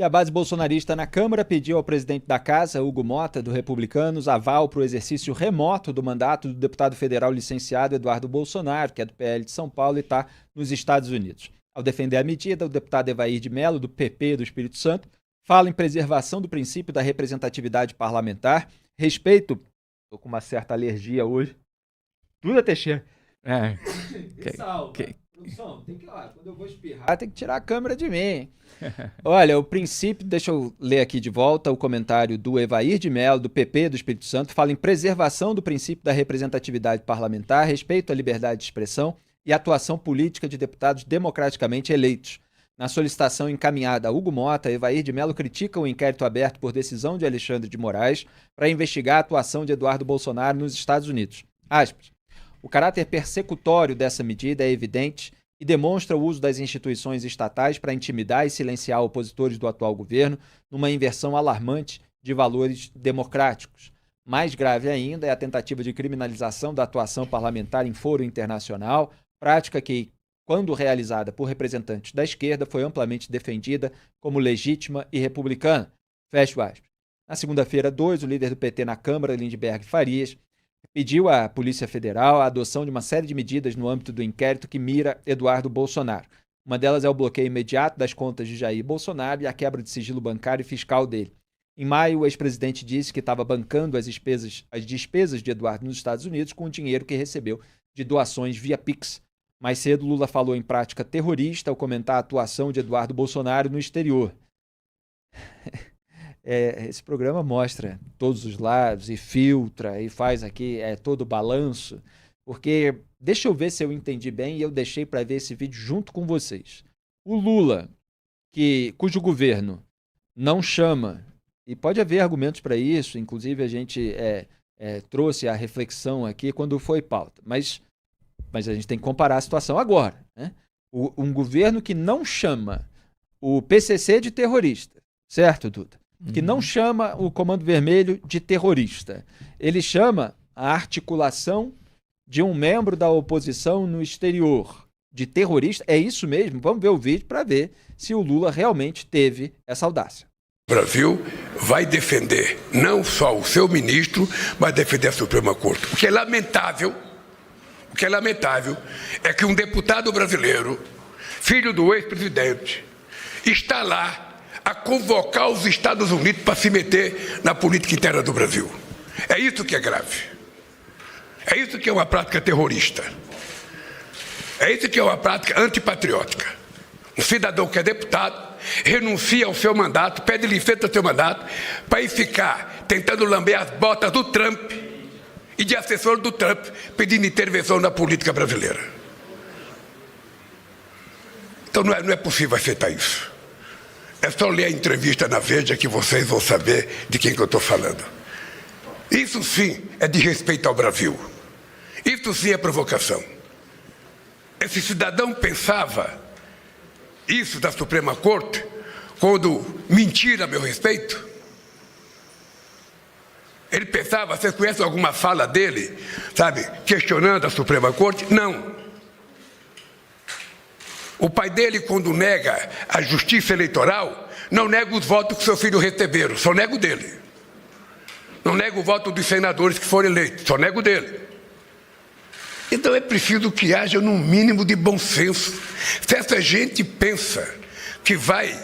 E a base bolsonarista na Câmara pediu ao presidente da Casa, Hugo Mota, do Republicanos, aval para o exercício remoto do mandato do deputado federal licenciado Eduardo Bolsonaro, que é do PL de São Paulo e está nos Estados Unidos. Ao defender a medida, o deputado Evair de Mello, do PP do Espírito Santo, fala em preservação do princípio da representatividade parlamentar, respeito... Estou com uma certa alergia hoje. Duda Teixeira. Produção, tem que, quando eu vou espirrar, tem que tirar a câmera de mim. Olha, o princípio, deixa eu ler aqui de volta o comentário do Evair de Mello, do PP do Espírito Santo, fala em preservação do princípio da representatividade parlamentar, respeito à liberdade de expressão e atuação política de deputados democraticamente eleitos. Na solicitação encaminhada a Hugo Mota, Evair de Mello critica o inquérito aberto por decisão de Alexandre de Moraes para investigar a atuação de Eduardo Bolsonaro nos Estados Unidos. Aspas. O caráter persecutório dessa medida é evidente e demonstra o uso das instituições estatais para intimidar e silenciar opositores do atual governo numa inversão alarmante de valores democráticos. Mais grave ainda é a tentativa de criminalização da atuação parlamentar em foro internacional, prática que, quando realizada por representantes da esquerda, foi amplamente defendida como legítima e republicana. Fecho aspas. Na segunda-feira, 2, o líder do PT na Câmara, Lindbergh Farias, pediu à Polícia Federal a adoção de uma série de medidas no âmbito do inquérito que mira Eduardo Bolsonaro. Uma delas é o bloqueio imediato das contas de Jair Bolsonaro e a quebra de sigilo bancário e fiscal dele. Em maio, o ex-presidente disse que estava bancando as despesas de Eduardo nos Estados Unidos com o dinheiro que recebeu de doações via Pix. Mais cedo, Lula falou em prática terrorista ao comentar a atuação de Eduardo Bolsonaro no exterior. Esse programa mostra todos os lados e filtra e faz aqui todo o balanço, porque deixa eu ver se eu entendi bem e eu deixei para ver esse vídeo junto com vocês. O Lula, cujo governo não chama, e pode haver argumentos para isso, inclusive a gente trouxe a reflexão aqui quando foi pauta, mas a gente tem que comparar a situação agora. Né? Um governo que não chama o PCC de terrorista, certo, Duda? Que não chama o Comando Vermelho de terrorista. Ele chama a articulação de um membro da oposição no exterior de terrorista. É isso mesmo? Vamos ver o vídeo para ver se o Lula realmente teve essa audácia. O Brasil vai defender não só o seu ministro, mas defender a Suprema Corte. O que é lamentável é que um deputado brasileiro, filho do ex-presidente, está lá a convocar os Estados Unidos para se meter na política interna do Brasil. É isso que é grave. É isso que é uma prática terrorista. É isso que é uma prática antipatriótica. Um cidadão que é deputado renuncia ao seu mandato, pede licença ao seu mandato, para ir ficar tentando lamber as botas do Trump e de assessor do Trump, pedindo intervenção na política brasileira. Então não é possível aceitar isso. É só ler a entrevista na Veja que vocês vão saber de quem que eu estou falando. Isso sim é de respeito ao Brasil. Isso sim é provocação. Esse cidadão pensava isso da Suprema Corte quando mentia a meu respeito? Ele pensava, você conhece alguma fala dele, sabe, questionando a Suprema Corte? Não. O pai dele, quando nega a justiça eleitoral, não nega os votos que seu filho receberam, só nega o dele. Não nega o voto dos senadores que foram eleitos, só nega o dele. Então é preciso que haja um mínimo de bom senso. Se essa gente pensa que vai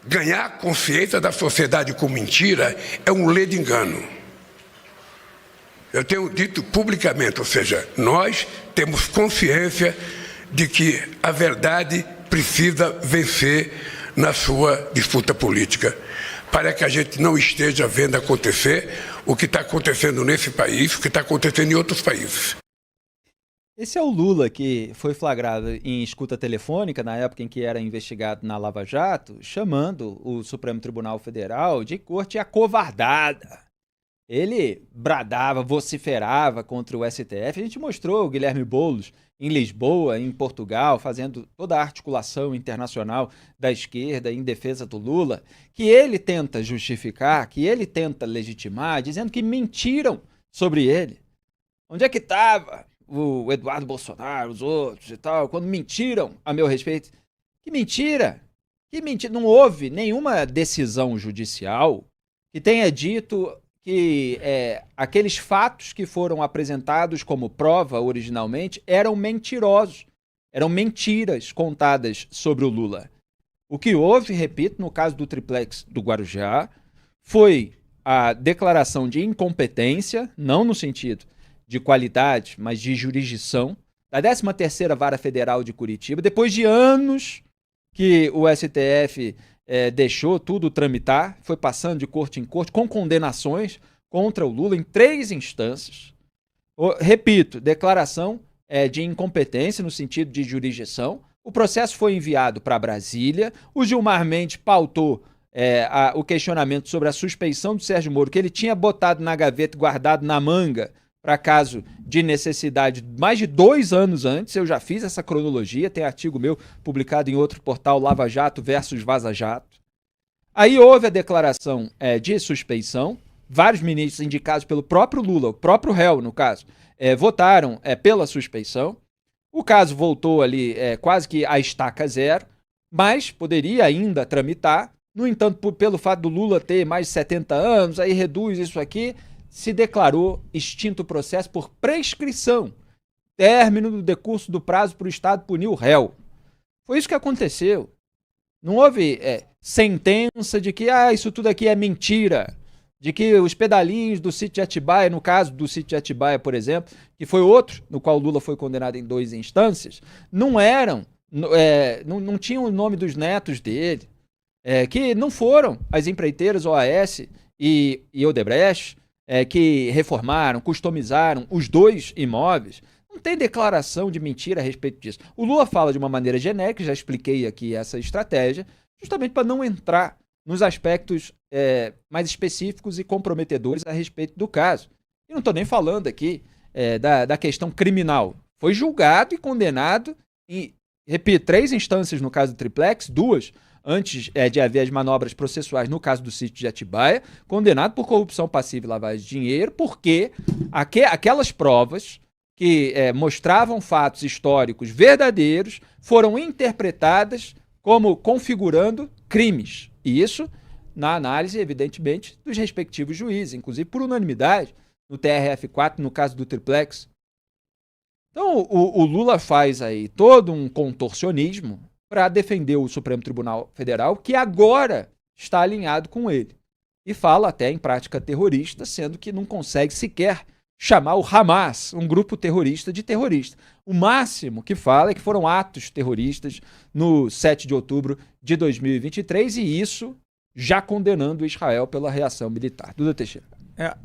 ganhar a consciência da sociedade com mentira, é um ledo engano. Eu tenho dito publicamente, ou seja, nós temos consciência de que a verdade precisa vencer na sua disputa política, para que a gente não esteja vendo acontecer o que está acontecendo nesse país, o que está acontecendo em outros países. Esse é o Lula que foi flagrado em escuta telefônica na época em que era investigado na Lava Jato, chamando o Supremo Tribunal Federal de corte acovardada. Ele bradava, vociferava contra o STF. A gente mostrou o Guilherme Boulos em Lisboa, em Portugal, fazendo toda a articulação internacional da esquerda em defesa do Lula, que ele tenta justificar, que ele tenta legitimar, dizendo que mentiram sobre ele. Onde é que estava o Eduardo Bolsonaro, os outros e tal, quando mentiram a meu respeito? Que mentira! Que mentira, não houve nenhuma decisão judicial que tenha dito que aqueles fatos que foram apresentados como prova originalmente eram mentirosos, eram mentiras contadas sobre o Lula. O que houve, repito, no caso do triplex do Guarujá, foi a declaração de incompetência, não no sentido de qualidade, mas de jurisdição, da 13ª Vara Federal de Curitiba, depois de anos que o STF deixou tudo tramitar, foi passando de corte em corte, com condenações contra o Lula em 3 instâncias. Repito, declaração de incompetência no sentido de jurisdição. O processo foi enviado para Brasília, o Gilmar Mendes pautou o questionamento sobre a suspeição do Sérgio Moro, que ele tinha botado na gaveta e guardado na manga para caso de necessidade mais de 2 anos antes. Eu já fiz essa cronologia, tem artigo meu publicado em outro portal, Lava Jato versus Vaza Jato. Aí houve a declaração de suspeição, vários ministros indicados pelo próprio Lula, o próprio réu no caso, votaram pela suspeição. O caso voltou ali quase que à estaca zero, mas poderia ainda tramitar. No entanto, pelo fato do Lula ter mais de 70 anos, aí reduz isso aqui, se declarou extinto o processo por prescrição, término do decurso do prazo para o Estado punir o réu. Foi isso que aconteceu. Não houve sentença de que isso tudo aqui é mentira, de que os pedalinhos do sítio de Atibaia, no caso do sítio de Atibaia, por exemplo, que foi outro no qual Lula foi condenado em 2 instâncias, não eram, não tinham o nome dos netos dele, que não foram as empreiteiras OAS e Odebrecht, que reformaram, customizaram os 2 imóveis. Não tem declaração de mentira a respeito disso. O Lula fala de uma maneira genérica, já expliquei aqui essa estratégia, justamente para não entrar nos aspectos mais específicos e comprometedores a respeito do caso. E não estou nem falando aqui da questão criminal. Foi julgado e condenado em, repito, 3 instâncias no caso do triplex, 2 antes de haver as manobras processuais no caso do sítio de Atibaia, condenado por corrupção passiva e lavagem de dinheiro, porque aquelas provas que mostravam fatos históricos verdadeiros foram interpretadas como configurando crimes. E isso na análise, evidentemente, dos respectivos juízes, inclusive por unanimidade, no TRF4, no caso do triplex. Então, o Lula faz aí todo um contorcionismo para defender o Supremo Tribunal Federal, que agora está alinhado com ele. E fala até em prática terrorista, sendo que não consegue sequer chamar o Hamas, um grupo terrorista, de terrorista. O máximo que fala é que foram atos terroristas no 7 de outubro de 2023, e isso já condenando Israel pela reação militar. Duda Teixeira.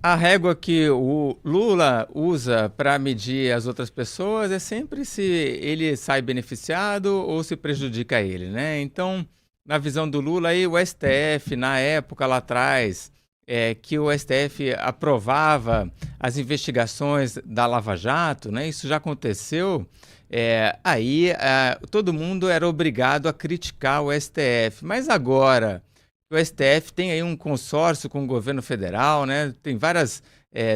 A régua que o Lula usa para medir as outras pessoas é sempre se ele sai beneficiado ou se prejudica ele, né? Então, na visão do Lula, aí o STF, na época lá atrás, que o STF aprovava as investigações da Lava Jato, né? Isso já aconteceu. Todo mundo era obrigado a criticar o STF. Mas agora o STF tem aí um consórcio com o governo federal, né? Tem várias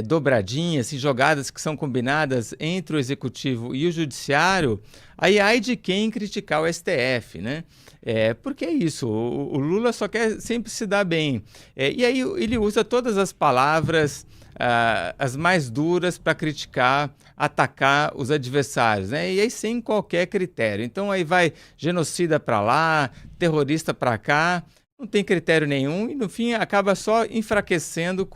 dobradinhas e jogadas que são combinadas entre o executivo e o judiciário. Aí ai de quem criticar o STF, né? Porque é isso, o Lula só quer sempre se dar bem. E aí ele usa todas as palavras, as mais duras, para criticar, atacar os adversários, né? E aí sem qualquer critério. Então aí vai genocida para lá, terrorista para cá. Não tem critério nenhum e, no fim, acaba só enfraquecendo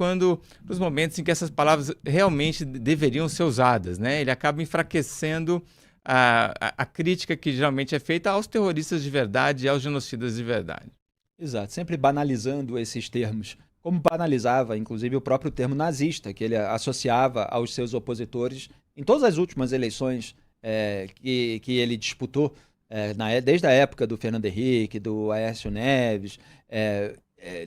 nos momentos em que essas palavras realmente deveriam ser usadas, né? Ele acaba enfraquecendo a crítica que geralmente é feita aos terroristas de verdade e aos genocidas de verdade. Exato, sempre banalizando esses termos, como banalizava, inclusive, o próprio termo nazista, que ele associava aos seus opositores em todas as últimas eleições que ele disputou, desde a época do Fernando Henrique, do Aécio Neves,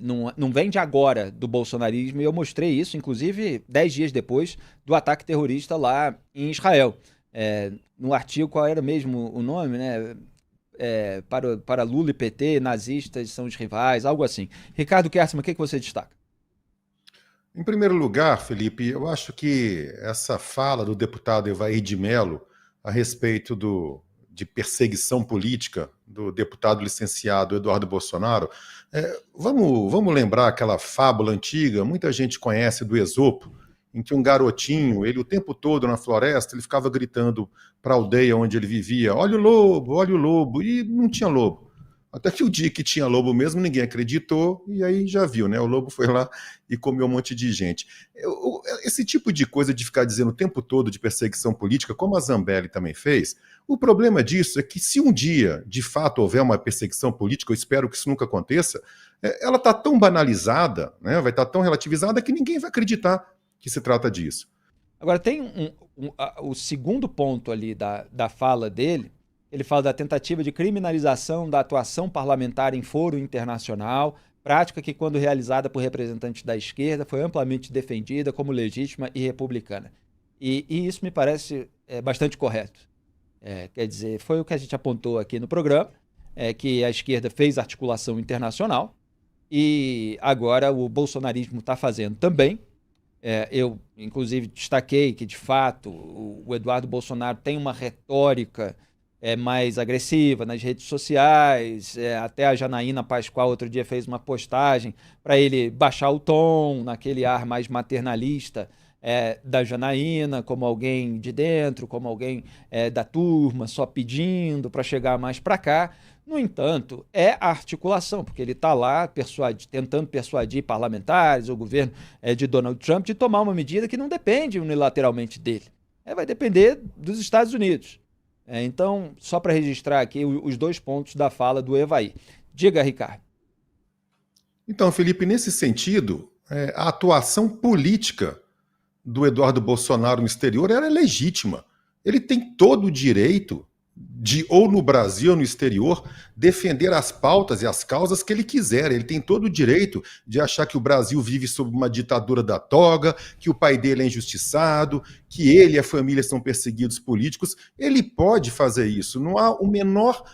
não vem de agora do bolsonarismo, e eu mostrei isso, inclusive, 10 dias depois do ataque terrorista lá em Israel. No artigo, qual era mesmo o nome, né? Para Lula e PT, nazistas são os rivais, algo assim. Ricardo Kerstmann, o que você destaca? Em primeiro lugar, Felipe, eu acho que essa fala do deputado Evair de Mello a respeito de perseguição política do deputado licenciado Eduardo Bolsonaro, vamos lembrar aquela fábula antiga, muita gente conhece, do Esopo, em que um garotinho, ele o tempo todo na floresta, ele ficava gritando para a aldeia onde ele vivia, olha o lobo, e não tinha lobo. Até que o dia que tinha lobo mesmo, ninguém acreditou, e aí já viu, né? O lobo foi lá e comeu um monte de gente. Esse tipo de coisa de ficar dizendo o tempo todo de perseguição política, como a Zambelli também fez, o problema disso é que se um dia, de fato, houver uma perseguição política, eu espero que isso nunca aconteça, ela está tão banalizada, né? Vai estar tão relativizada que ninguém vai acreditar que se trata disso. Agora, tem o segundo ponto ali da fala dele. Ele fala da tentativa de criminalização da atuação parlamentar em foro internacional, prática que, quando realizada por representantes da esquerda, foi amplamente defendida como legítima e republicana. E isso me parece bastante correto. Quer dizer, foi o que a gente apontou aqui no programa, que a esquerda fez articulação internacional e agora o bolsonarismo está fazendo também. Eu, inclusive, destaquei que, de fato, o Eduardo Bolsonaro tem uma retórica mais agressiva nas redes sociais, até a Janaína Pascoal outro dia fez uma postagem para ele baixar o tom, naquele ar mais maternalista da Janaína, como alguém de dentro, como alguém da turma, só pedindo para chegar mais para cá. No entanto, é a articulação, porque ele está lá tentando persuadir parlamentares, o governo de Donald Trump, de tomar uma medida que não depende unilateralmente dele. Vai depender dos Estados Unidos. Então, só para registrar aqui os dois pontos da fala do Evair. Diga, Ricardo. Então, Felipe, nesse sentido, a atuação política do Eduardo Bolsonaro no exterior era legítima. Ele tem todo o direito de, ou no Brasil ou no exterior, defender as pautas e as causas que ele quiser. Ele tem todo o direito de achar que o Brasil vive sob uma ditadura da toga, que o pai dele é injustiçado, que ele e a família são perseguidos políticos. Ele pode fazer isso. Não há o menor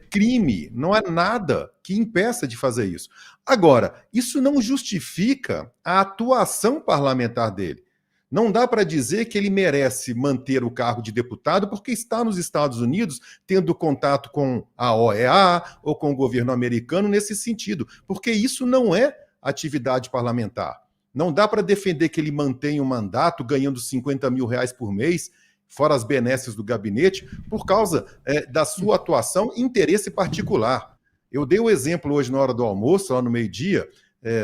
crime, não há nada que impeça de fazer isso. Agora, isso não justifica a atuação parlamentar dele. Não dá para dizer que ele merece manter o cargo de deputado porque está nos Estados Unidos tendo contato com a OEA ou com o governo americano nesse sentido, porque isso não é atividade parlamentar. Não dá para defender que ele mantenha o mandato ganhando R$50 mil por mês, fora as benesses do gabinete, por causa da sua atuação e interesse particular. Eu dei o exemplo hoje na hora do almoço, lá no meio-dia,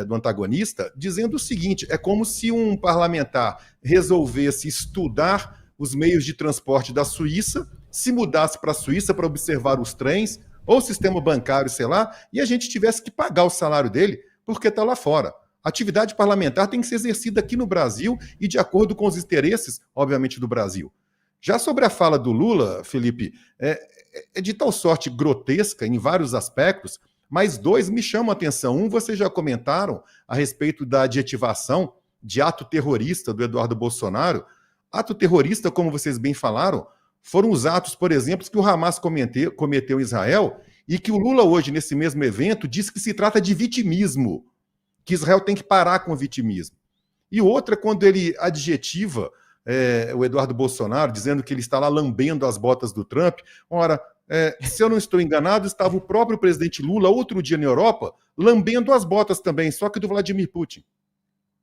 do antagonista, dizendo o seguinte: é como se um parlamentar resolvesse estudar os meios de transporte da Suíça, se mudasse para a Suíça para observar os trens, ou o sistema bancário, sei lá, e a gente tivesse que pagar o salário dele porque está lá fora. A atividade parlamentar tem que ser exercida aqui no Brasil e de acordo com os interesses, obviamente, do Brasil. Já sobre a fala do Lula, Felipe, é de tal sorte grotesca em vários aspectos, mas dois me chamam a atenção. Um, vocês já comentaram a respeito da adjetivação de ato terrorista do Eduardo Bolsonaro. Ato terrorista, como vocês bem falaram, foram os atos, por exemplo, que o Hamas cometeu em Israel e que o Lula hoje, nesse mesmo evento, diz que se trata de vitimismo, que Israel tem que parar com o vitimismo. E outra, quando ele adjetiva o Eduardo Bolsonaro, dizendo que ele está lá lambendo as botas do Trump. Ora, se eu não estou enganado, estava o próprio presidente Lula outro dia na Europa lambendo as botas também, só que do Vladimir Putin.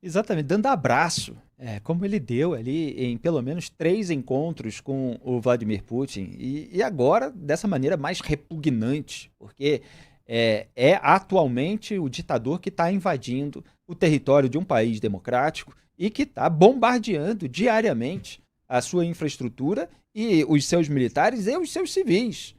Exatamente, dando abraço, como ele deu ali em pelo menos 3 encontros com o Vladimir Putin, e agora dessa maneira mais repugnante, porque é atualmente o ditador que está invadindo o território de um país democrático e que está bombardeando diariamente a sua infraestrutura e os seus militares e os seus civis,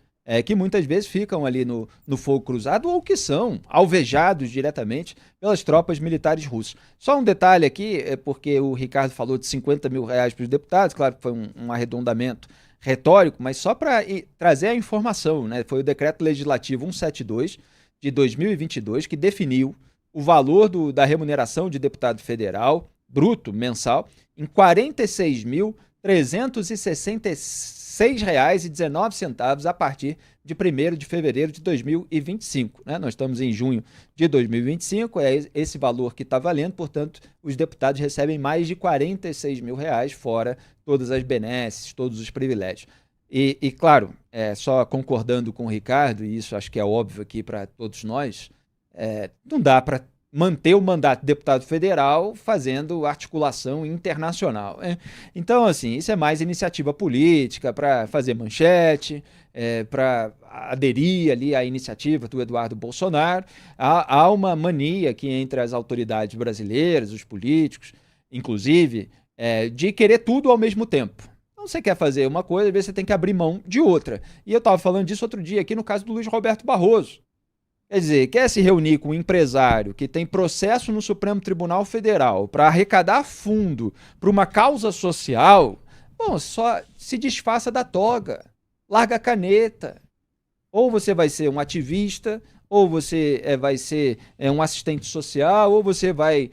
que muitas vezes ficam ali no fogo cruzado ou que são alvejados diretamente pelas tropas militares russas. Só um detalhe aqui, porque o Ricardo falou de R$50 mil para os deputados, claro que foi um arredondamento retórico, mas só para trazer a informação, né? Foi o Decreto Legislativo 172 de 2022 que definiu o valor da remuneração de deputado federal, bruto, mensal, em R$ 46.366,19 a partir de 1º de fevereiro de 2025. Né? Nós estamos em junho de 2025, é esse valor que está valendo, portanto, os deputados recebem mais de R$ 46 mil, fora todas as benesses, todos os privilégios. Claro, só concordando com o Ricardo, e isso acho que é óbvio aqui para todos nós, não dá para manter o mandato de deputado federal fazendo articulação internacional. Então, assim, isso é mais iniciativa política para fazer manchete, para aderir ali à iniciativa do Eduardo Bolsonaro. Há uma mania aqui entre as autoridades brasileiras, os políticos, inclusive, de querer tudo ao mesmo tempo. Então, você quer fazer uma coisa, às vezes você tem que abrir mão de outra. E eu estava falando disso outro dia aqui no caso do Luiz Roberto Barroso. Quer dizer, quer se reunir com um empresário que tem processo no Supremo Tribunal Federal para arrecadar fundo para uma causa social, bom, só se desfaça da toga, larga a caneta. Ou você vai ser um ativista, ou você vai ser um assistente social, ou você vai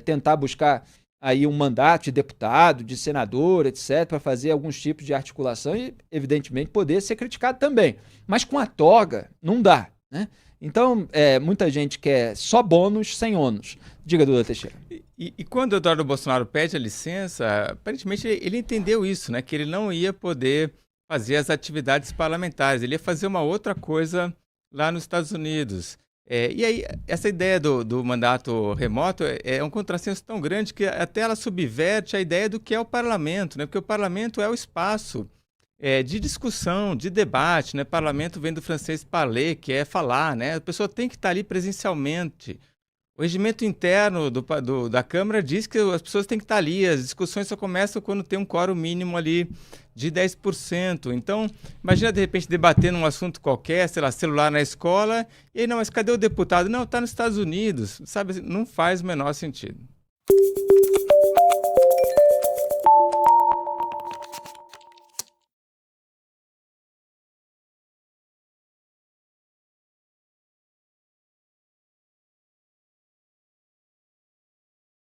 tentar buscar aí um mandato de deputado, de senador, etc., para fazer alguns tipos de articulação e, evidentemente, poder ser criticado também. Mas com a toga, não dá, né? Então, muita gente quer só bônus sem ônus. Diga, Duda Teixeira. E quando o Eduardo Bolsonaro pede a licença, aparentemente ele entendeu isso, né? Que ele não ia poder fazer as atividades parlamentares, ele ia fazer uma outra coisa lá nos Estados Unidos. E aí, essa ideia do mandato remoto é um contrassenso tão grande que até ela subverte a ideia do que é o parlamento, né? Porque o parlamento é o espaço de discussão, de debate, né? Parlamento vem do francês parler, que é falar, né? A pessoa tem que estar ali presencialmente. O regimento interno da Câmara diz que as pessoas têm que estar ali, as discussões só começam quando tem um quórum mínimo ali de 10%. Então, imagina de repente debater num assunto qualquer, sei lá, celular na escola, e aí, não, mas cadê o deputado? Não, está nos Estados Unidos, sabe? Não faz o menor sentido.